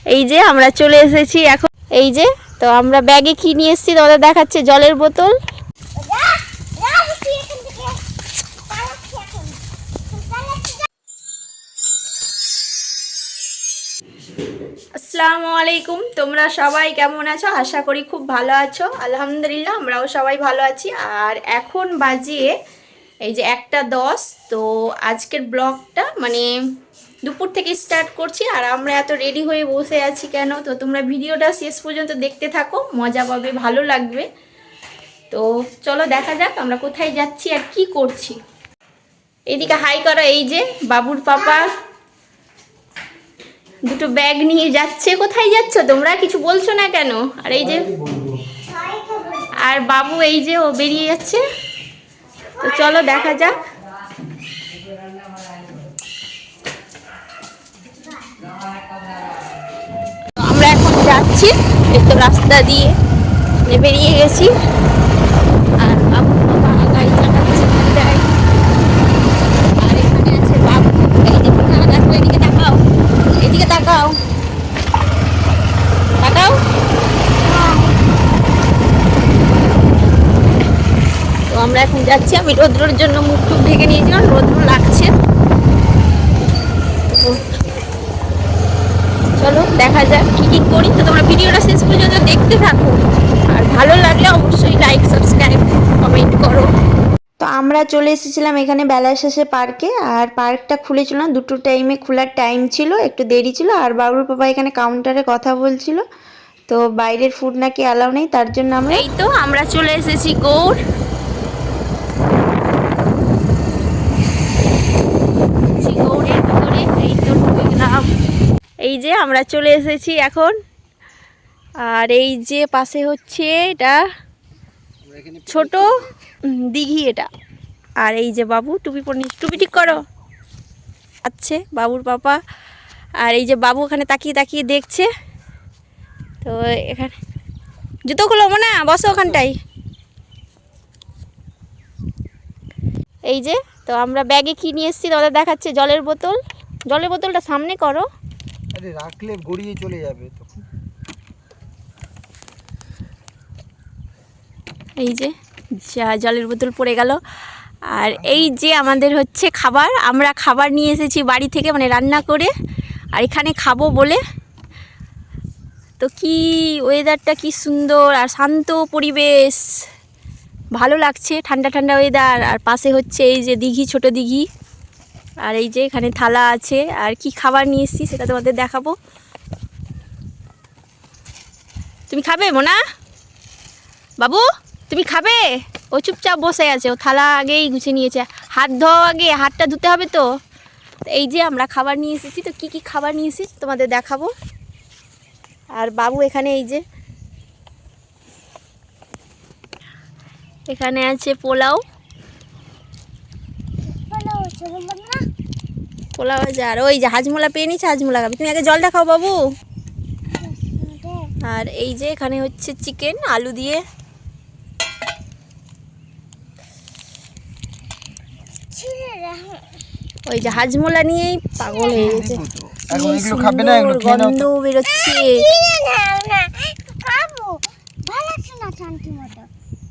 এই যে আমরা চলে এসেছি এখন। এই যে তো আমরা ব্যাগে কি নিয়ে এসেছি তোমাদের দেখাচ্ছে, জলের বোতল। আসসালামু আলাইকুম, তোমরা সবাই কেমন আছো? আশা করি খুব ভালো আছো। আলহামদুলিল্লাহ আমরাও সবাই ভালো আছি। আর এখন বাজিয়ে এই যে 1:10। তো আজকের ব্লগটা মানে দুপুর থেকে স্টার্ট করছি। আর আমরা এত রেডি হয়ে বসে আছি কেন? তো তোমরা ভিডিওটা শেষ পর্যন্ত দেখতে থাকো, মজা পাবে, ভালো লাগবে। তো চলো দেখা যাক আমরা কোথায় যাচ্ছি আর কি করছি। এইদিকে হাই করো। এই যে বাবুর পাপা দুটো ব্যাগ নিয়ে যাচ্ছে। কোথায় যাচ্ছ তোমরা? কিছু বলছো না কেন? আর এই যে আর বাবু এই যে ও বেরিয়ে যাচ্ছে। তো চলো দেখা যাক। আমরা এখন যাচ্ছি এই তো রাস্তা দিয়ে বেরিয়ে গেছি। আর বাবু বাবা গাড়ি চালাচ্ছে। আর এখানে আছে বাবু। এই যে দেখো, এদিকে তাকাও, এদিকে তাকাও, তাকাও। তো আমরা এখন যাচ্ছি। আমি রোদ্রের জন্য মুখ টুক ঢেকে নিয়েছিলাম, রোদ্র লাগছে। চলো দেখা যাক কি কি করি। তো তোমরা ভিডিওটা শেষ পর্যন্ত দেখতে থাকো। আর ভালো লাগলে অবশ্যই লাইক, সাবস্ক্রাইব, কমেন্ট করো। তো আমরা চলে এসেছিলাম এখানে বেলা শেষে পার্কে। আর পার্কটা খুলেছিল না, দুটো টাইমে খোলার টাইম ছিল, একটু দেরি ছিল। আর বাবুর পাপা এখানে কাউন্টারে কথা বলছিল। তো বাইরের ফুড নাকি অ্যালাউ নেই, তার জন্য আমরা এই তো আমরা চলে এসেছি গৌড়। গৌড়ের ভিতরে এই তো ঢুকে গেলাম। এই যে আমরা চলে এসেছি এখন। আর এই যে পাশে হচ্ছে এটা ছোট দিঘি এটা। আর এই যে বাবু টুপি পরে, টুপি ঠিক করো আছে বাবুর পাপা। আর এই যে বাবু ওখানে তাকিয়ে তাকিয়ে দেখছে। তো এখানে জুতো খুলো মনে, বসো ওখানটাই। এই যে তো আমরা ব্যাগে কি নিয়ে এসেছি তোমাদের দেখাচ্ছে, জলের বোতল। জলের বোতলটা সামনে করো, আরে রাখলে গড়িয়ে চলে যাবে তখন। এই যে যা জলের বোতল পড়ে গেল। আর এই যে আমাদের হচ্ছে খাবার, আমরা খাবার নিয়ে এসেছি বাড়ি থেকে, মানে রান্না করে। আর এখানে খাবো বলে। তো কি ওয়েদারটা কি সুন্দর আর শান্ত পরিবেশ, ভালো লাগছে, ঠান্ডা ঠান্ডা ওয়েদার। আর পাশে হচ্ছে এই যে দিঘি, ছোট দিঘি। আর এই যে এখানে থালা আছে। আর কি খাবার নিয়ে এসেছি সেটা তোমাদের দেখাবো। তুমি খাবে মোনা? বাবু তুমি খাবে? ও চুপচাপ বসে আছে, ও থালা আগেই গুছিয়ে নিয়েছে। হাত ধোয়া আগে, হাতটা ধুতে হবে তো। এই যে আমরা খাবার নিয়ে এসেছি। তো কি কি খাবার নিয়ে এসেছি তোমাদের দেখাবো। আর বাবু এখানে এই যে এখানে আছে পোলাও, পোলাও আছে। আর ওই যে হাজমোলা পেয়ে নিচ্ছে, হাজমোলা খাবে। তুমি আগে জলটা খাও বাবু। আর এই যে এখানে হচ্ছে চিকেন আলু দিয়ে। ওই যে হাজমোলা নিয়েই পাগল হয়ে গেছে, গন্ধ বেরোচ্ছে।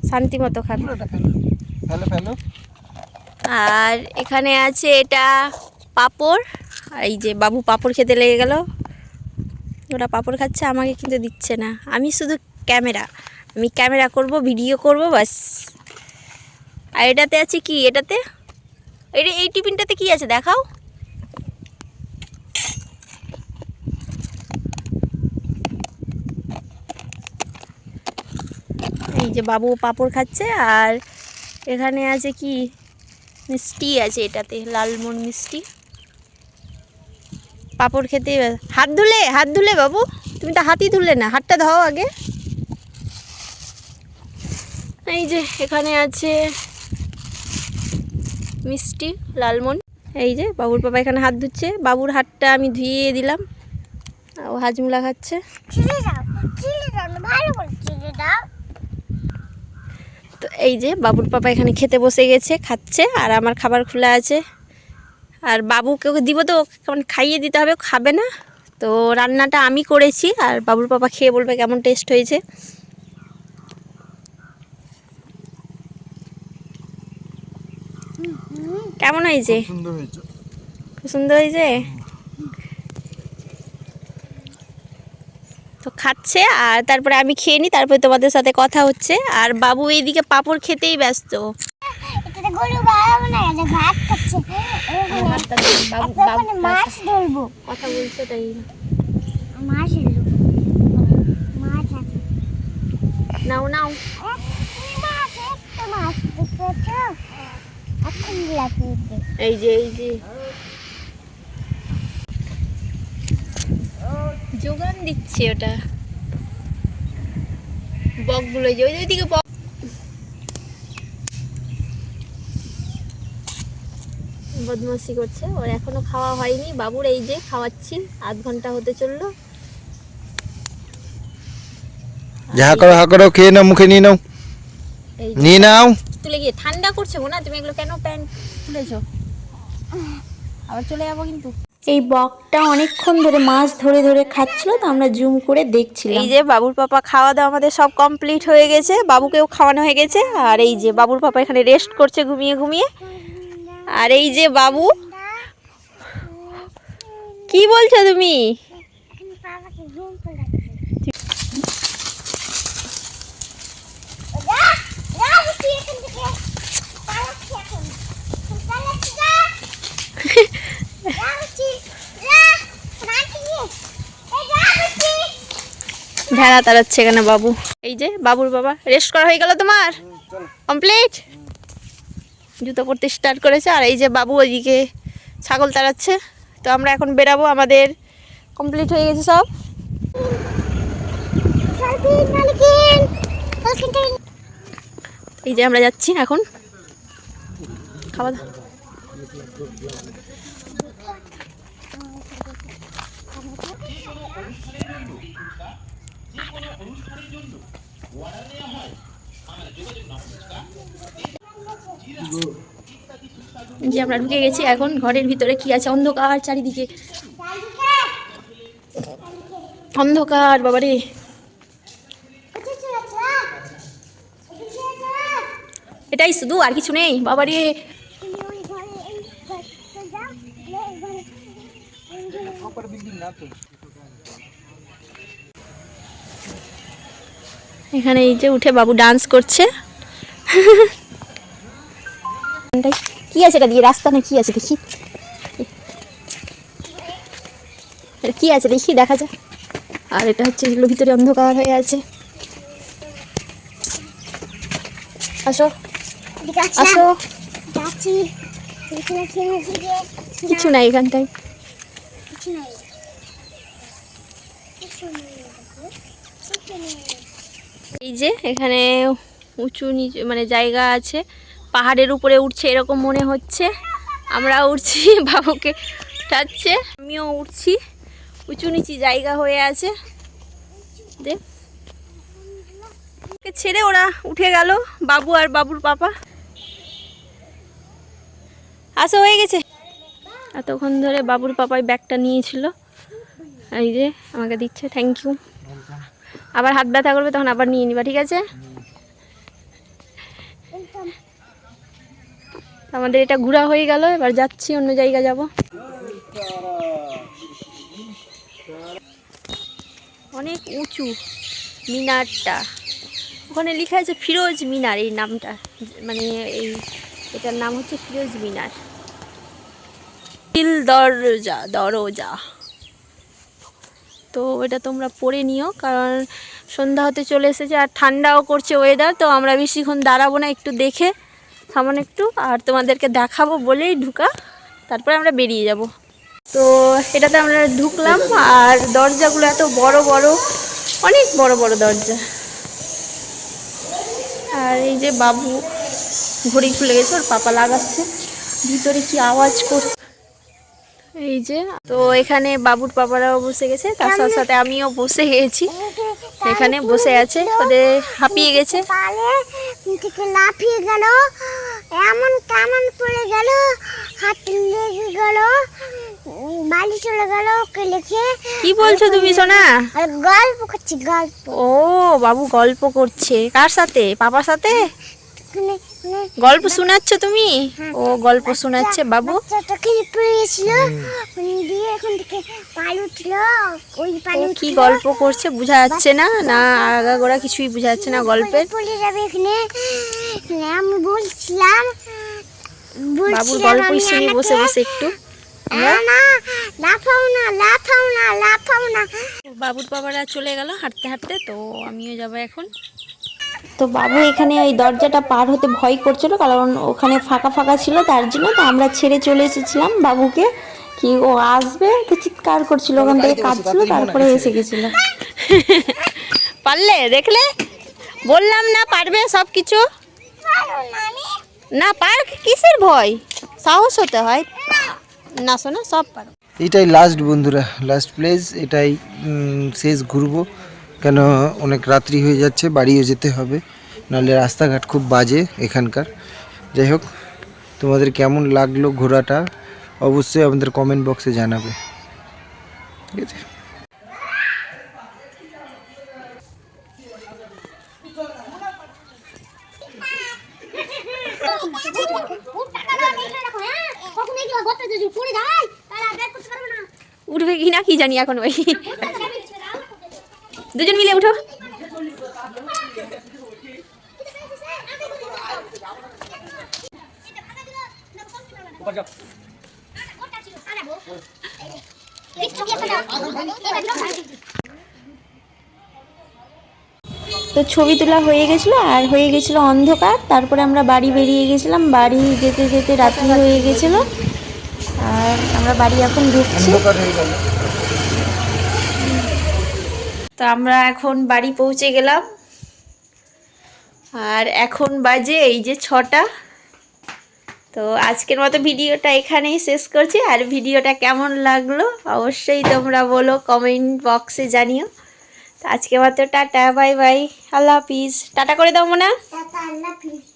শান্তি মতো খাবে। আর এখানে আছে এটা পাঁপড়। এই যে বাবু পাঁপড় খেতে লেগে গেল। ওরা পাঁপড় খাচ্ছে, আমাকে কিন্তু দিচ্ছে না। আমি শুধু আমি ক্যামেরা করব, ভিডিও করব বাস। আর এটাতে আছে কি, এটাতে এই টিফিনটাতে কি আছে দেখাও। এই যে বাবু পাঁপড় খাচ্ছে। আর এখানে আছে কি মিষ্টি আছে, এটাতে লালমোহন মিষ্টি। পাঁপড় খেতে হাত ধুলে বাবু, তুমি তো হাতই ধুলে না, হাতটা ধোও আগে। এই যে এখানে আছে মিষ্টি লালমোহন। এই যে বাবুর পাপা এখানে হাত ধুচ্ছে, বাবুর হাতটা আমি ধুয়ে দিলাম। ও হাজমোলা খাচ্ছে। তো এই যে বাবুর পাপা এখানে খেতে বসে গেছে, খাচ্ছে। আর আমার খাবার খোলা আছে। আর বাবুকে দিব তো, কেমন খাইয়ে দিতে হবে, খাবে না। তো রান্নাটা আমি করেছি, আর বাবুর পাপা খেয়ে বলবে কেমন টেস্ট হয়েছে। কেমন হয়েছে? সুন্দর হয়েছে। খুব সুন্দর হয়েছে। তো খাচ্ছে, আর তারপরে আমি খেয়ে নিই, তারপরে তোমাদের সাথে কথা হচ্ছে। আর বাবু এইদিকে পাঁপড় খেতেই ব্যস্ত। কথা বলছে তাই। নাও নাও। এই যে যোগান দিচ্ছে ওটা, বকগুলো যে ওইদিকে বক। বদমাশি করছে, ওর এখনো খাওয়া হয়নি। বাবুর এই যে খাওয়াচ্ছি, আধ ঘন্টা হতে চললো। হা করো খেয়ে নাও, মুখে নিয়ে নাও, নিয়ে নাও। তুলে গিয়ে ঠান্ডা করছে গো না, তুমি এগুলো কেন প্যান্ট তুলেছো? আবার চলে যাবো কিন্তু। এই বকটা অনেকক্ষণ ধরে মাছ ধরে ধরে খাচ্ছিল, তো আমরা জুম করে দেখছিলাম। এই যে বাবুর পাপা খাওয়া দাওয়া আমাদের সব কমপ্লিট হয়ে গেছে, বাবুকেও খাওয়ানো হয়ে গেছে। আর এই যে বাবুর পাপা এখানে রেস্ট করছে ঘুমিয়ে ঘুমিয়ে। আর এই যে বাবু, কি বলছো তুমি? ভেড়া তাড়াচ্ছে এখানে বাবু। এই যে বাবুর বাবা, রেস্ট করা হয়ে গেল তোমার? কমপ্লিট। জুতো পরতে স্টার্ট করেছে। আর এই যে বাবু ওইদিকে ছাগল তাড়াচ্ছে। তো আমরা এখন বেরাবো, আমাদের কমপ্লিট হয়ে গেছে সব। এই যে আমরা যাচ্ছি এখন খাওয়া দাওয়া। যে আমরা ঢুকে গেছি এখন ঘরের ভিতরে। কি আছে, অন্ধকার চারিদিকে, অন্ধকার বাবারে। এটাই শুধু, আর কিছু নেই বাবারে। এখানে এই যে উঠে বাবু ডান্স করছে। কি আছে এটা দিয়ে, রাস্তা না কি আছে দেখি, কি আছে দেখি, দেখা যায়। আর এটা হচ্ছে এগুলো ভিতরে অন্ধকার হয়ে আছে। আসো আসো। কিছু নাই এখানটায়। এই যে এখানে উঁচু নিচু মানে জায়গা আছে, পাহাড়ের উপরে উঠছে এরকম মনে হচ্ছে। আমরা উঠছি, বাবুকে উঠাচ্ছে, আমিও উঠছি। উঁচু নিচু জায়গা হয়ে আছে। দেখ ছেড়ে ওরা উঠে গেল, বাবু আর বাবুর পাপা। আসা হয়ে গেছে। এতক্ষণ ধরে বাবুর পাপাই ব্যাগটা নিয়েছিল, এই যে আমাকে দিচ্ছে, থ্যাংক ইউ। আবার হাত ব্যথা করবে তখন আবার নিয়ে নিবা, ঠিক আছে? আমাদের এটা ঘোরা হয়ে গেল, এবার যাচ্ছি অন্য জায়গা যাব। অনেক উঁচু মিনারটা, ওখানে লেখা আছে ফিরোজ মিনার, এই নামটা মানে এই এটার নাম হচ্ছে ফিরোজ মিনার। দরজা দরজা। তো এটা তোমরা পড়ে নিও, কারণ সন্ধ্যা হতে চলে এসেছে আর ঠান্ডাও করছে ওয়েদার। তো আমরা বেশিক্ষণ দাঁড়াবো না, একটু দেখে সামনে একটু, আর তোমাদেরকে দেখাবো বলেই ঢুকা, তারপরে আমরা বেরিয়ে যাব। তো এটাতে আমরা ঢুকলাম, আর দরজাগুলো এত বড় বড়, অনেক বড় বড় দরজা। আর এই যে বাবু ঘড়ি খুলে গেছে, ওর পাপা লাগাচ্ছে। ভিতরে কি আওয়াজ করছে এই যে। তো এখানে বাবুর পাপারাও বসে গেছে, তার সাথে সাথে আমিও বসে গেছি। এখানে বসে আছে, ওদের হাঁপিয়ে গেছে। লাফিয়ে গেল, এমন কেমন পড়ে গেল, হাত লেগে গেল, বাড়ি চলে গেল ওকে লিখে। কি বলছো তুমি সোনা? আর গল্প করছি গল্প। ও বাবু গল্প করছে কার সাথে? পাপার সাথে ওখানে গল্প শোনাচ্ছ তুমি? ও গল্প শোনাচ্ছে বাবু। বাচ্চাটাকে পড়ে গেছিল দিয়ে এখন থেকে পাল উঠলো। ওই ও পানি কি গল্প করছে বোঝা যাচ্ছে না, না আগাগোড়া কিছুই বোঝা যাচ্ছে না গল্পের। পড়ে যাবে এখানে। আমি বলছিলাম বাবুর গল্পই শুনি বসে বসে একটু। না না লাফাও না লাফাও না লাফাও না। বাবুর বাবারা চলে গেল হাঁটতে হাঁটতে, তো আমিও যাব এখন। তো বাবু এখানে ওই দরজাটা পার হতে ভয় করছিল, কারণ ওখানে ফাঁকা ফাঁকা ছিল, তার জন্য তো আমরা ছেড়ে চলে এসেছিলাম বাবুকে। কি ও আসবে তো চিৎকার করছিল, ওখান থেকে কাঁদছিল, তারপরে এসে গেছিল। পারলে দেখলে, বললাম না পারবে সব কিছু। না পার কিসের ভয়, সাহস হতে হয় না শোনা, সব পারো। এটাই লাস্ট বন্ধুরা, লাস্ট প্লেস এটাই। শেষ ঘুরবো, কেন অনেক রাত্রি হয়ে যাচ্ছে, বাড়িও যেতে হবে, নাহলে রাস্তাঘাট খুব বাজে এখানকার। যাই হোক, তোমাদের কেমন লাগলো ঘোরাটা অবশ্যই আমাদের কমেন্ট বক্সে জানাবে, ঠিক আছে? উঠবে কি না কি জানি এখন, ওই দুজন মিলে উঠো। তো ছবি তোলা হয়ে গেছিলো, আর হয়ে গেছিলো অন্ধকার। তারপরে আমরা বাড়ি বেরিয়ে গেছিলাম, বাড়ি যেতে যেতে রাত্রি হয়ে গেছিলো, আর আমরা বাড়ি এখন ঢুকছি। তো আমরা এখন বাড়ি পৌঁছে গেলাম, আর এখন বাজে এই যে 6টা। তো আজকের মতো ভিডিওটা এখানেই শেষ করছি, আর ভিডিওটা কেমন লাগলো অবশ্যই তোমরা বলো, কমেন্ট বক্সে জানিও। তো আজকের মতো টাটা, বাই বাই, আল্লাহ হাফিজ। টাটা করে দাও মোনা। টাটা আল্লাহ হাফিজ।